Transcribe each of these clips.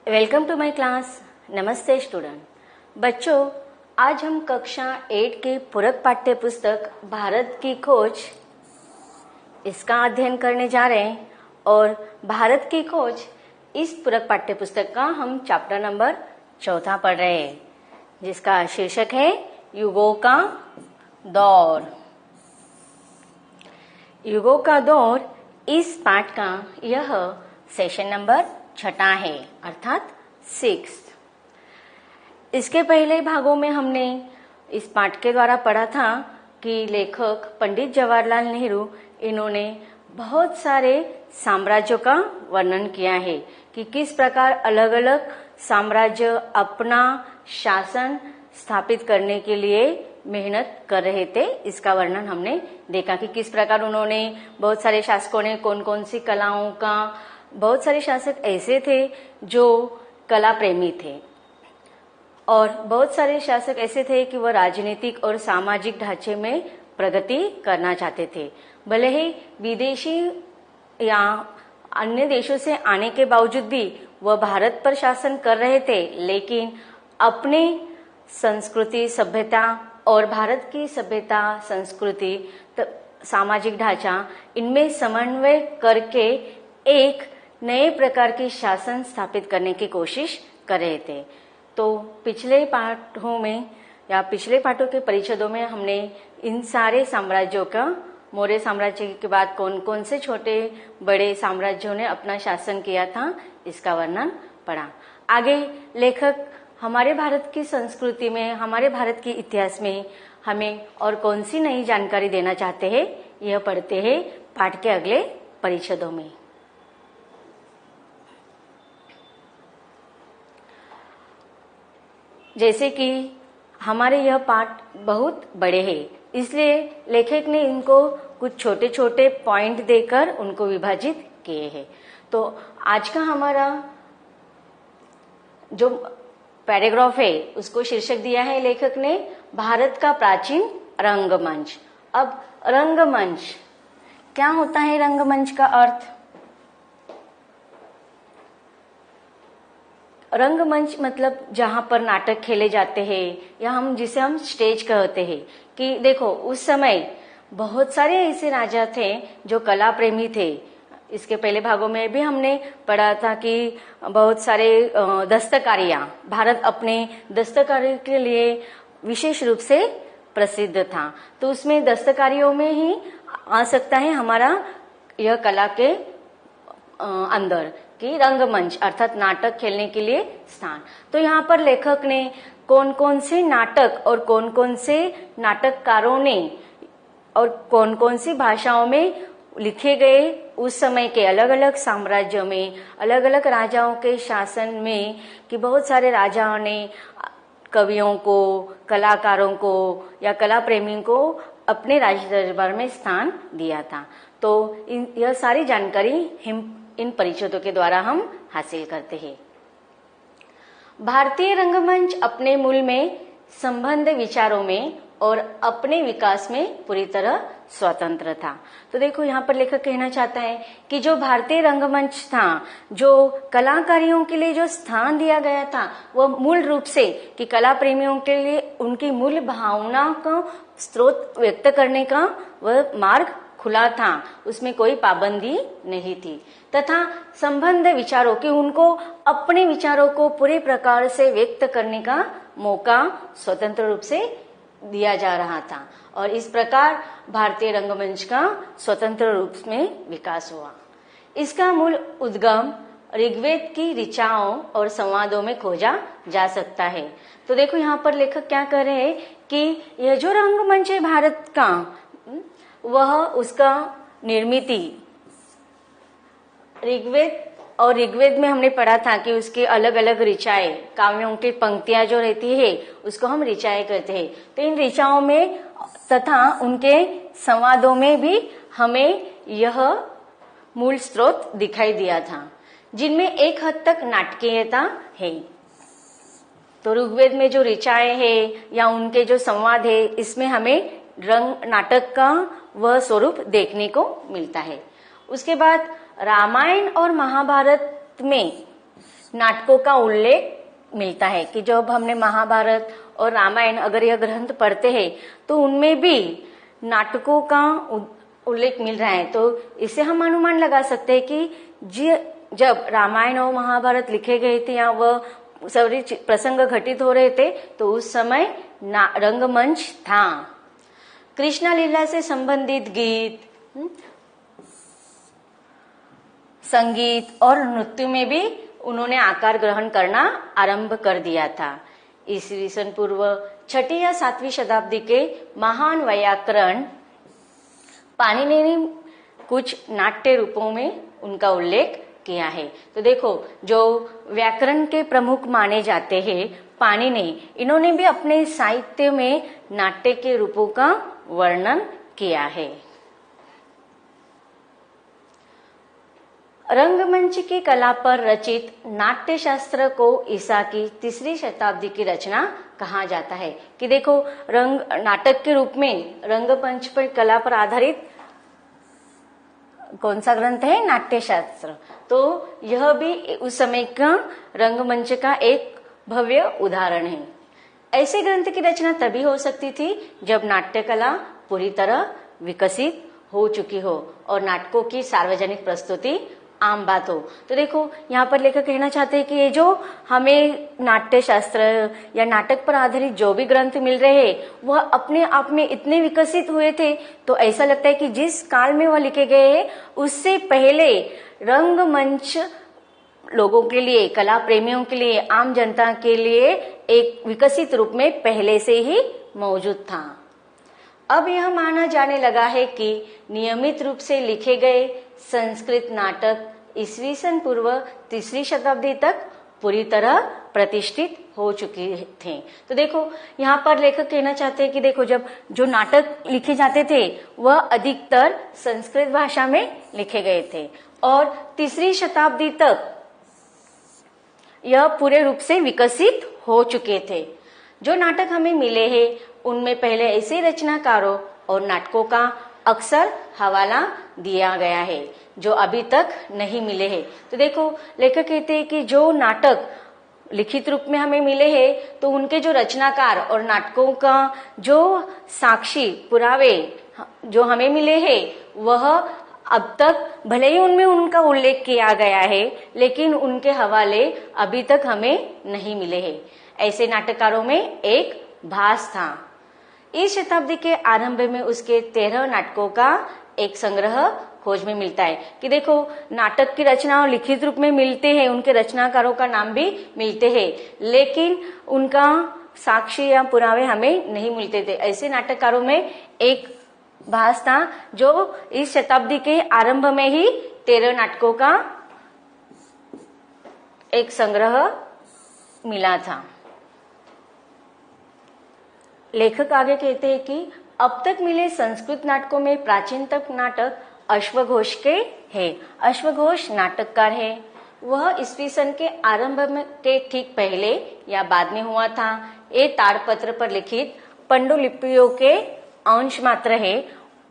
Welcome to my class. नमस्ते student. बच्चों, आज हम कक्षा 8 की पूरक पाठ्य पुस्तक भारत की खोज इसका अध्ययन करने जा रहे हैं और भारत की खोज इस पूरक पाठ्य पुस्तक का हम चैप्टर नंबर 4 पढ़ रहे हैं, जिसका शीर्षक है युगों का दौर। युगों का दौर इस पाठ का यह सेशन नंबर 6 है, अर्थात 6। इसके पहले भागों में हमने इस पाठ के द्वारा पढ़ा था कि लेखक पंडित जवाहरलाल नेहरू इन्होंने बहुत सारे साम्राज्यों का वर्णन किया है कि किस प्रकार अलग अलग साम्राज्य अपना शासन स्थापित करने के लिए मेहनत कर रहे थे। इसका वर्णन हमने देखा कि किस प्रकार उन्होंने बहुत सारे शासकों ने कौन कौन सी कलाओं का, बहुत सारे शासक ऐसे थे जो कला प्रेमी थे और बहुत सारे शासक ऐसे थे कि वह राजनीतिक और सामाजिक ढांचे में प्रगति करना चाहते थे। भले ही विदेशी या अन्य देशों से आने के बावजूद भी वह भारत पर शासन कर रहे थे, लेकिन अपने संस्कृति सभ्यता और भारत की सभ्यता संस्कृति सामाजिक ढांचा इनमें समन्वय करके एक नए प्रकार की शासन स्थापित करने की कोशिश कर रहे थे। तो पिछले पाठों में या पिछले पाठों के परिच्छेदों में हमने इन सारे साम्राज्यों का, मौर्य साम्राज्य के बाद कौन कौन से छोटे बड़े साम्राज्यों ने अपना शासन किया था, इसका वर्णन पढ़ा। आगे लेखक हमारे भारत की संस्कृति में, हमारे भारत के इतिहास में हमें और कौन सी नई जानकारी देना चाहते हैं, यह पढ़ते हैं पाठ के अगले परिच्छेदों में। जैसे कि हमारे यह पाठ बहुत बड़े हैं, इसलिए लेखक ने इनको कुछ छोटे छोटे पॉइंट देकर उनको विभाजित किए हैं। तो आज का हमारा जो पैराग्राफ है उसको शीर्षक दिया है लेखक ने भारत का प्राचीन रंगमंच। अब रंगमंच क्या होता है? रंगमंच का अर्थ, रंगमंच मतलब जहां पर नाटक खेले जाते हैं या जिसे हम स्टेज कहते हैं। कि देखो, उस समय बहुत सारे ऐसे राजा थे जो कला प्रेमी थे। इसके पहले भागों में भी हमने पढ़ा था कि बहुत सारे दस्तकारियां, भारत अपने दस्तकारी के लिए विशेष रूप से प्रसिद्ध था। तो उसमें दस्तकारियों में ही आ सकता है हमारा यह कला के अंदर कि रंगमंच अर्थात नाटक खेलने के लिए स्थान। तो यहाँ पर लेखक ने कौन कौन से नाटक और कौन कौन से नाटककारों ने और कौन कौन सी भाषाओं में लिखे गए उस समय के अलग अलग साम्राज्यों में, अलग अलग राजाओं के शासन में, कि बहुत सारे राजाओं ने कवियों को, कलाकारों को या कला प्रेमियों को अपने राज दरबार में स्थान दिया था। तो यह सारी जानकारी इन परिच्छेदों के द्वारा हम हासिल करते हैं। भारतीय रंगमंच अपने मूल में संबंध विचारों में और अपने विकास में पूरी तरह स्वतंत्र था। तो देखो, यहाँ पर लेखक कहना चाहता है कि जो भारतीय रंगमंच था, जो कलाकारियों के लिए जो स्थान दिया गया था, वह मूल रूप से कि कला प्रेमियों के लिए उनकी मूल भावना का स्रोत व्यक्त करने का वह मार्ग खुला था, उसमें कोई पाबंदी नहीं थी। तथा संबंध विचारों कि उनको अपने विचारों को पूरे प्रकार से व्यक्त करने का मौका स्वतंत्र रूप से दिया जा रहा था और इस प्रकार भारतीय रंगमंच का स्वतंत्र रूप में विकास हुआ। इसका मूल उद्गम ऋग्वेद की ऋचाओं और संवादों में खोजा जा सकता है। तो देखो, यहाँ पर लेखक क्या कर रहे हैं कि यह जो रंगमंच है भारत का, वह उसका निर्मिति ऋग्वेद में हमने पढ़ा था कि उसके अलग अलग ऋचाएं, काव्यों की पंक्तियां जो रहती है उसको हम ऋचाएं कहते हैं। तो इन ऋचाओं में तथा उनके संवादों में भी हमें यह मूल स्रोत दिखाई दिया था, जिनमें एक हद तक नाटकीयता है। तो ऋग्वेद में जो ऋचाएं है या उनके जो संवाद है, इसमें हमें रंग नाटक का वह स्वरूप देखने को मिलता है। उसके बाद रामायण और महाभारत में नाटकों का उल्लेख मिलता है कि जब हमने महाभारत और रामायण अगर यह ग्रंथ पढ़ते हैं तो उनमें भी नाटकों का उल्लेख मिल रहा है। तो इससे हम अनुमान लगा सकते हैं कि जब रामायण और महाभारत लिखे गए थे या वह सभी प्रसंग घटित हो रहे थे तो उस समय रंगमंच था। कृष्ण लीला से संबंधित गीत, संगीत और नृत्य में भी उन्होंने आकार ग्रहण करना आरंभ कर दिया था। ईस्वी सन पूर्व 6वीं या 7वीं शताब्दी के महान व्याकरण पाणिनि ने कुछ नाट्य रूपों में उनका उल्लेख किया है। तो देखो, जो व्याकरण के प्रमुख माने जाते हैं पाणिनि, इन्होंने भी अपने साहित्य में नाट्य के रूपों का वर्णन किया है। रंगमंच की कला पर रचित नाट्य शास्त्र को ईसा की 3री शताब्दी की रचना कहा जाता है। कि देखो, नाटक के रूप में रंगमंच पर कला पर आधारित कौन सा ग्रंथ है? नाट्य शास्त्र। तो यह भी उस समय का रंगमंच का एक भव्य उदाहरण है। ऐसे ग्रंथ की रचना तभी हो सकती थी जब नाट्य कला पूरी तरह विकसित हो चुकी हो और नाटकों की सार्वजनिक प्रस्तुति आम बात हो। तो देखो, यहाँ पर लेखक कहना चाहते हैं कि ये जो हमें नाट्य शास्त्र या नाटक पर आधारित जो भी ग्रंथ मिल रहे हैं वह अपने आप में इतने विकसित हुए थे, तो ऐसा लगता है कि जिस काल में वह लिखे गए हैं उससे पहले रंगमंच लोगों के लिए, कला प्रेमियों के लिए, आम जनता के लिए एक विकसित रूप में पहले से ही मौजूद था। अब यह माना जाने लगा है कि नियमित रूप से लिखे गए संस्कृत नाटक ईस्वी सन पूर्व 3री शताब्दी तक पूरी तरह प्रतिष्ठित हो चुके थे। तो देखो, यहाँ पर लेखक कहना चाहते हैं कि देखो, जब जो नाटक लिखे जाते थे वह अधिकतर संस्कृत भाषा में लिखे गए थे और 3री शताब्दी तक यह पूरे रूप से विकसित हो चुके थे। जो नाटक हमें मिले हैं उनमें पहले ऐसे रचनाकारों और नाटकों का अक्सर हवाला दिया गया है जो अभी तक नहीं मिले हैं। तो देखो, लेखक कहते हैं कि जो नाटक लिखित रूप में हमें मिले हैं तो उनके जो रचनाकार और नाटकों का जो साक्षी पुरावे जो हमें मिले हैं वह अब तक भले ही उनमें उनका उल्लेख किया गया है लेकिन उनके हवाले अभी तक हमें नहीं मिले हैं। ऐसे नाटककारों में एक भास था। इस शताब्दी के आरंभ में उसके 13 नाटकों का एक संग्रह खोज में मिलता है। कि देखो, नाटक की रचना और लिखित रूप में मिलते हैं, उनके रचनाकारों का नाम भी मिलते हैं, लेकिन उनका साक्षी या पुरावे हमें नहीं मिलते थे। ऐसे नाटककारों में एक भास था जो इस शताब्दी के आरंभ में ही 13 नाटकों का एक संग्रह मिला था। लेखक आगे कहते हैं कि अब तक मिले संस्कृत नाटकों में प्राचीनतम नाटक अश्वघोष के हैं। अश्वघोष नाटककार है। वह ईस्वी सन के आरंभ में के ठीक पहले या बाद में हुआ था। ये ताड़पत्र पर लिखित पांडुलिपियों के अंश मात्र है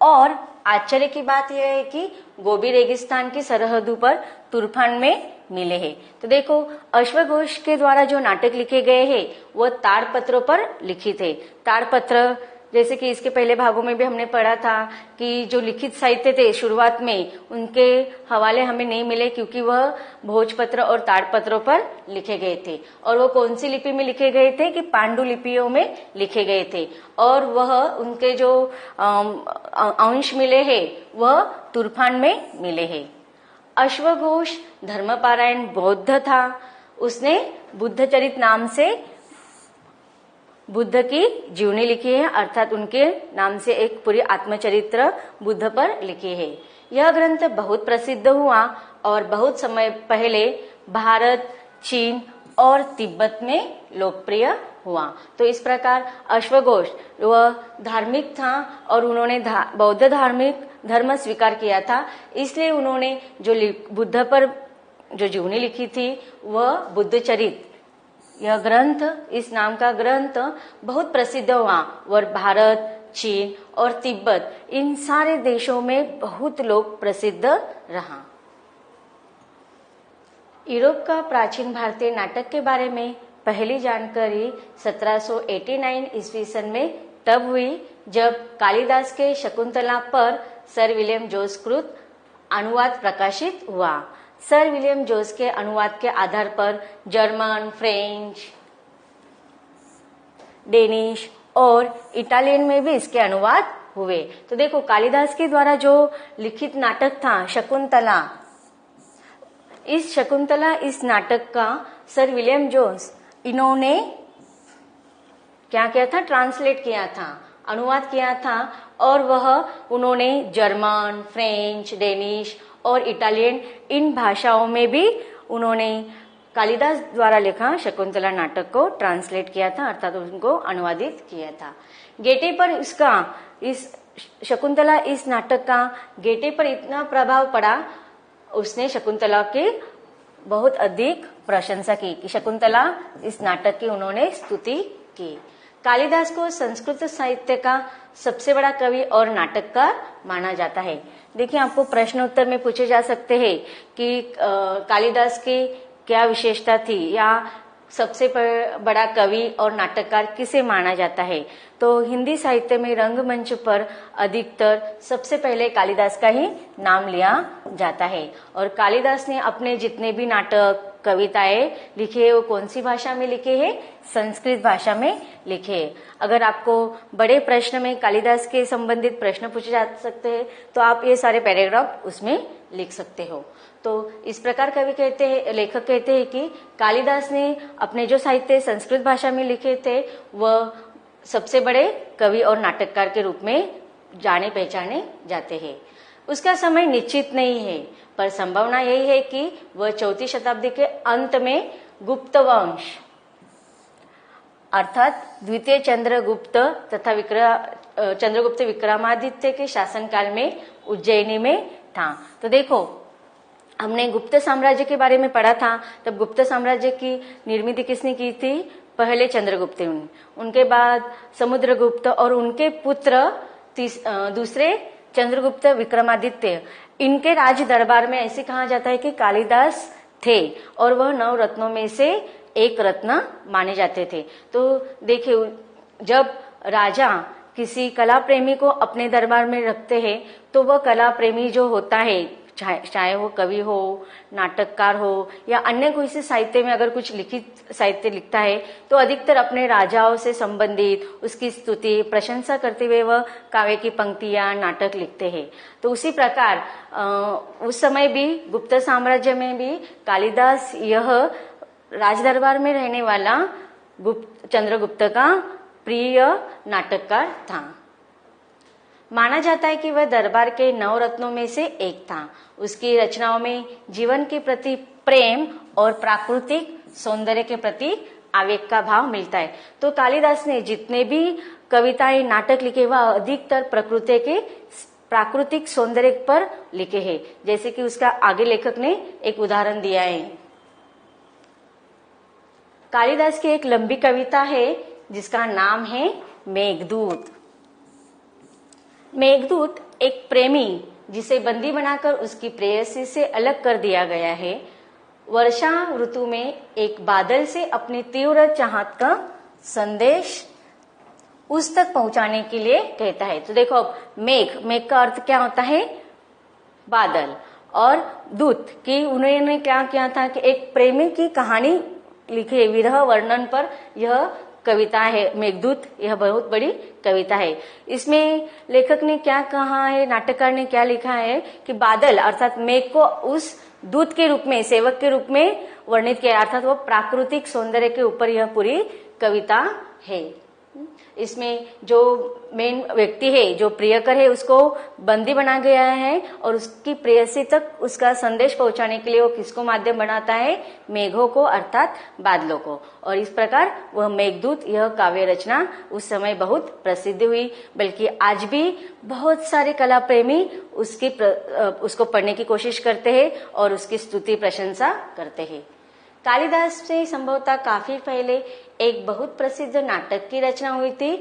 और आश्चर्य की बात यह है कि गोबी रेगिस्तान की सरहदों पर तुर्फान में मिले हैं। तो देखो, अश्वघोष के द्वारा जो नाटक लिखे गए हैं वह ताड़पत्रों पर लिखित है। ताड़पत्र, जैसे कि इसके पहले भागों में भी हमने पढ़ा था कि जो लिखित साहित्य थे शुरुआत में उनके हवाले हमें नहीं मिले क्योंकि वह भोजपत्र और ताड़पत्रों पर लिखे गए थे। और वो कौन सी लिपि में लिखे गए थे? कि पांडुलिपियों में लिखे गए थे। और वह उनके जो अंश मिले हैं वह तुर्फान में मिले हैं। अश्वघोष धर्मपारायण बौद्ध था। उसने बुद्धचरित नाम से बुद्ध की जीवनी लिखी है, अर्थात उनके नाम से एक पूरी आत्मचरित्र बुद्ध पर लिखी है। यह ग्रंथ बहुत प्रसिद्ध हुआ और बहुत समय पहले भारत, चीन और तिब्बत में लोकप्रिय हुआ। तो इस प्रकार अश्वघोष वह धार्मिक था और उन्होंने बौद्ध धार्मिक धर्म स्वीकार किया था, इसलिए उन्होंने जो बुद्ध पर जो जीवनी लिखी थी वह बुद्धचरित, यह ग्रंथ, इस नाम का ग्रंथ बहुत प्रसिद्ध हुआ और भारत, चीन और तिब्बत इन सारे देशों में बहुत लोग प्रसिद्ध रहा। यूरोप का प्राचीन भारतीय नाटक के बारे में पहली जानकारी 1789 ईस्वी सन में तब हुई जब कालिदास के शकुंतला पर सर विलियम जोस कृत अनुवाद प्रकाशित हुआ। सर विलियम जोस के अनुवाद के आधार पर जर्मन, फ्रेंच, डेनिश और इटालियन में भी इसके अनुवाद हुए। तो देखो, कालिदास के द्वारा जो लिखित नाटक था शकुंतला, इस नाटक का सर विलियम जोस इन्होंने क्या किया था, ट्रांसलेट किया था, अनुवाद किया था, और उन्होंने जर्मन, फ्रेंच, डेनिश और इटालियन इन भाषाओं में भी उन्होंने कालिदास द्वारा लिखा शकुंतला नाटक को ट्रांसलेट किया था, अर्थात उनको अनुवादित किया था। गेटे पर इस शकुंतला इस नाटक का गेटे पर इतना प्रभाव पड़ा, उसने शकुंतला की बहुत अधिक प्रशंसा की कि शकुंतला इस नाटक की उन्होंने स्तुति की। कालिदास को संस्कृत साहित्य का सबसे बड़ा कवि और नाटककार माना जाता है। देखिए, आपको प्रश्नोत्तर में पूछे जा सकते हैं कि कालिदास की क्या विशेषता थी या सबसे बड़ा कवि और नाटककार किसे माना जाता है। तो हिंदी साहित्य में रंगमंच पर अधिकतर सबसे पहले कालिदास का ही नाम लिया जाता है। और कालिदास ने अपने जितने भी नाटक, कविताएं लिखे हैं वो कौन सी भाषा में लिखे हैं, संस्कृत भाषा में लिखे हैं। अगर आपको बड़े प्रश्न में कालिदास के संबंधित प्रश्न पूछे जा सकते हैं तो आप ये सारे पैराग्राफ उसमें लिख सकते हो। तो इस प्रकार लेखक कहते हैं कि कालिदास ने अपने जो साहित्य संस्कृत भाषा में लिखे थे वह सबसे बड़े कवि और नाटककार के रूप में जाने पहचाने जाते हैं। उसका समय निश्चित नहीं है, पर संभावना यही है कि वह 4वीं शताब्दी के अंत में गुप्त वंश अर्थात द्वितीय चंद्रगुप्त तथा चंद्रगुप्त विक्रमादित्य के शासनकाल में उज्जैनी में था। तो देखो, हमने गुप्त साम्राज्य के बारे में पढ़ा था, तब गुप्त साम्राज्य की निर्मिति किसने की थी, पहले चंद्रगुप्त, उनके बाद समुद्रगुप्त और उनके पुत्र दूसरे चंद्रगुप्त विक्रमादित्य। इनके राज दरबार में ऐसे कहा जाता है कि कालिदास थे और वह 9 रत्नों में से एक रत्न माने जाते थे। तो देखिए, जब राजा किसी कला प्रेमी को अपने दरबार में रखते हैं तो वह कला प्रेमी जो होता है, चाहे वो कवि हो, नाटककार हो या अन्य कोई से साहित्य में अगर कुछ लिखित साहित्य लिखता है तो अधिकतर अपने राजाओं से संबंधित उसकी स्तुति प्रशंसा करते हुए वह काव्य की पंक्तियां, नाटक लिखते हैं। तो उसी प्रकार उस समय भी गुप्त साम्राज्य में भी कालिदास यह राजदरबार में रहने वाला चंद्रगुप्त का प्रिय नाटककार था। माना जाता है कि वह दरबार के 9 रत्नों में से एक था। उसकी रचनाओं में जीवन के प्रति प्रेम और प्राकृतिक सौंदर्य के प्रति आवेग का भाव मिलता है। तो कालिदास ने जितने भी कविताएं, नाटक लिखे वह अधिकतर प्रकृति के प्राकृतिक सौंदर्य पर लिखे हैं, जैसे कि उसका आगे लेखक ने एक उदाहरण दिया है। कालिदास की एक लंबी कविता है जिसका नाम है मेघदूत। मेघदूत एक प्रेमी जिसे बंदी बनाकर उसकी प्रेयसी से अलग कर दिया गया है, वर्षा ऋतु में एक बादल से अपनी तीव्र चाहत का संदेश उस तक पहुंचाने के लिए कहता है। तो देखो, मेघ का अर्थ क्या होता है, बादल, और दूत कि उन्होंने क्या किया था कि एक प्रेमी की कहानी लिखी, विरह वर्णन पर यह कविता है मेघदूत। यह बहुत बड़ी कविता है। इसमें लेखक ने क्या कहा है, नाटककार ने क्या लिखा है कि बादल अर्थात मेघ को उस दूत के रूप में, सेवक के रूप में वर्णित किया, अर्थात वो प्राकृतिक सौंदर्य के ऊपर यह पूरी कविता है। इसमें जो मेन व्यक्ति है, जो प्रियकर है, उसको बंदी बना गया है और उसकी प्रेयसी तक उसका संदेश पहुंचाने के लिए वो किसको माध्यम बनाता है, मेघों को अर्थात बादलों को। और इस प्रकार वह मेघदूत यह काव्य रचना उस समय बहुत प्रसिद्ध हुई, बल्कि आज भी बहुत सारे कला प्रेमी उसको पढ़ने की कोशिश करते हैं और उसकी स्तुति प्रशंसा करते हैं। कालिदास से संभवतः काफी पहले एक बहुत प्रसिद्ध नाटक की रचना हुई थी,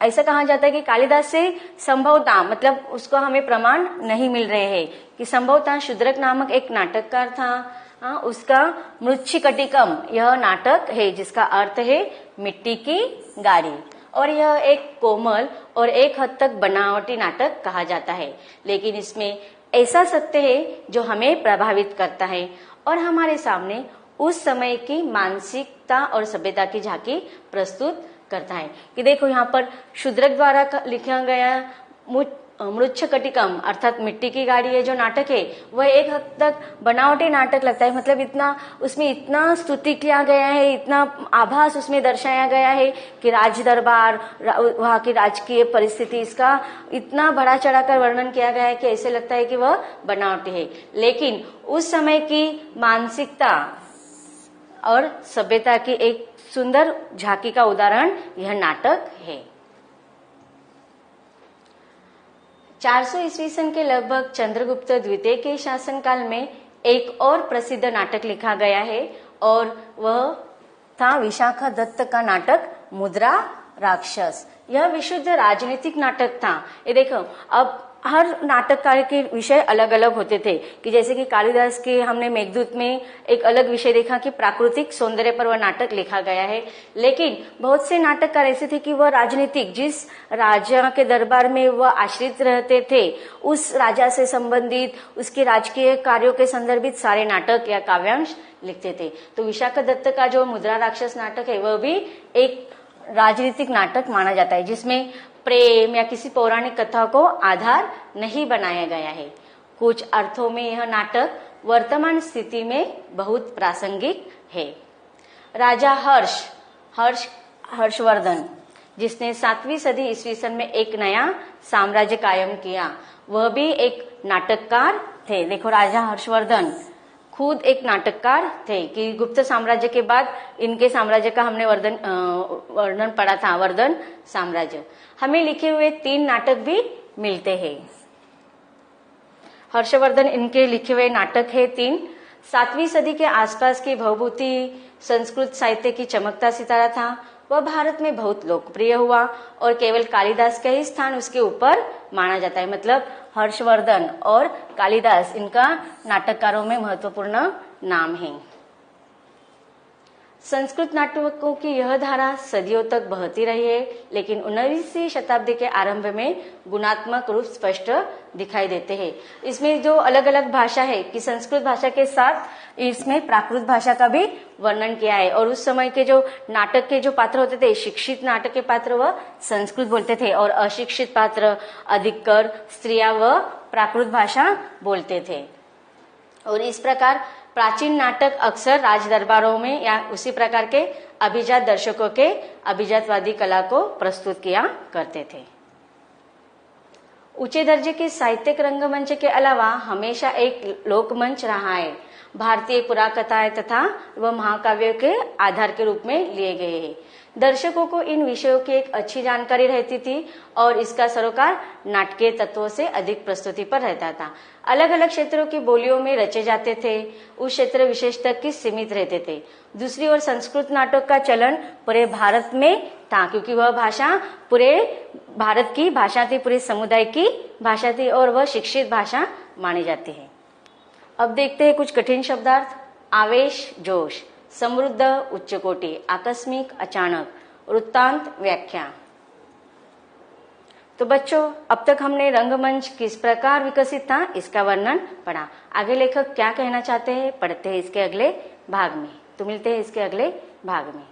ऐसा कहा जाता है कि कालिदास से संभवतः, मतलब उसको हमें प्रमाण नहीं मिल रहे हैं कि संभवतः शूद्रक नामक एक नाटककार था, उसका मृच्छकटिकम यह नाटक है जिसका अर्थ है मिट्टी की गाड़ी, और यह एक कोमल और एक हद तक बनावटी नाटक कहा जाता है। लेकिन इसमें ऐसा सत्य है जो हमें प्रभावित करता है और हमारे सामने उस समय की मानसिकता और सभ्यता की झांकी प्रस्तुत करता है। कि देखो यहाँ पर शूद्रक द्वारा लिखा गया मृच्छकटिकम अर्थात मिट्टी की गाड़ी है जो नाटक है, वह एक हद तक बनावटी नाटक लगता है। मतलब इतना उसमें इतना स्तुति किया गया है, इतना आभास उसमें दर्शाया गया है कि राज दरबार, वहाँ की राजकीय परिस्थिति, इसका इतना बड़ा चढ़ाकर वर्णन किया गया है कि ऐसे लगता है कि वह बनावटी है। लेकिन उस समय की मानसिकता और सभ्यता की एक सुंदर झांकी का उदाहरण यह नाटक है। 400 ईस्वी सन के लगभग चंद्रगुप्त द्वितीय के शासनकाल में एक और प्रसिद्ध नाटक लिखा गया है और वह था विशाखा दत्त का नाटक मुद्रा राक्षस। यह विशुद्ध राजनीतिक नाटक था। ये देखो, अब हर नाटककार के विषय अलग अलग होते थे कि जैसे कि कालिदास के हमने मेघदूत में एक अलग विषय देखा कि प्राकृतिक सौंदर्य पर वह नाटक लिखा गया है। लेकिन बहुत से नाटककार ऐसे थे कि वह राजनीतिक, जिस राजा के दरबार में वह आश्रित रहते थे, उस राजा से संबंधित उसके राजकीय कार्यों के संदर्भित सारे नाटक या काव्यांश लिखते थे। तो विशाखा दत्त का जो मुद्रा राक्षस नाटक है वह भी एक राजनीतिक नाटक माना जाता है, जिसमें प्रेम या किसी पौराणिक कथा को आधार नहीं बनाया गया है। कुछ अर्थों में यह नाटक वर्तमान स्थिति में बहुत प्रासंगिक है। राजा हर्षवर्धन, जिसने 7वीं सदी ईस्वी सन में एक नया साम्राज्य कायम किया, वह भी एक नाटककार थे। देखो, राजा हर्षवर्धन खुद एक नाटककार थे कि गुप्त साम्राज्य के बाद इनके साम्राज्य का हमने वर्णन पढ़ा था, वर्धन साम्राज्य। हमें लिखे हुए 3 नाटक भी मिलते हैं। हर्षवर्धन, इनके लिखे हुए नाटक है 3। 7वीं सदी के आसपास की भवभूति संस्कृत साहित्य की चमकता सितारा था। वह भारत में बहुत लोकप्रिय हुआ और केवल कालिदास का ही स्थान उसके ऊपर माना जाता है। मतलब हर्षवर्धन और कालिदास इनका नाटककारों में महत्वपूर्ण नाम है। संस्कृत नाटकों की यह धारा सदियों तक बहती रही है, लेकिन 19वीं शताब्दी के आरंभ में गुणात्मक रूप स्पष्ट दिखाई देते हैं। इसमें जो अलग अलग भाषा है कि संस्कृत भाषा के साथ इसमें प्राकृत भाषा का भी वर्णन किया है। और उस समय के जो नाटक के जो पात्र होते थे, शिक्षित नाटक के पात्र वह संस्कृत बोलते थे और अशिक्षित पात्र अधिकतर स्त्रियां वह प्राकृत भाषा बोलते थे। और इस प्रकार प्राचीन नाटक अक्सर राज दरबारों में या उसी प्रकार के अभिजात दर्शकों के अभिजातवादी कला को प्रस्तुत किया करते थे। ऊंचे दर्जे के साहित्यिक रंगमंच के अलावा हमेशा एक लोकमंच रहा है। भारतीय पुराकथाएं तथा वह महाकाव्यों के आधार के रूप में लिए गए हैं। दर्शकों को इन विषयों की एक अच्छी जानकारी रहती थी और इसका सरोकार नाटकीय तत्वों से अधिक प्रस्तुति पर रहता था। अलग अलग क्षेत्रों की बोलियों में रचे जाते थे, उस क्षेत्र विशेष तक की सीमित रहते थे। दूसरी ओर संस्कृत नाटक का चलन पूरे भारत में था, क्योंकि वह भाषा पूरे भारत की भाषा थी, पूरे समुदाय की भाषा थी और वह शिक्षित भाषा मानी जाती है। अब देखते हैं कुछ कठिन शब्दार्थ। आवेश, जोश, समृद्ध, उच्च कोटि, आकस्मिक, अचानक, वृत्तांत, व्याख्या। तो बच्चों, अब तक हमने रंगमंच किस प्रकार विकसित था इसका वर्णन पढ़ा। आगे लेखक क्या कहना चाहते हैं पढ़ते हैं इसके अगले भाग में। तो मिलते हैं इसके अगले भाग में।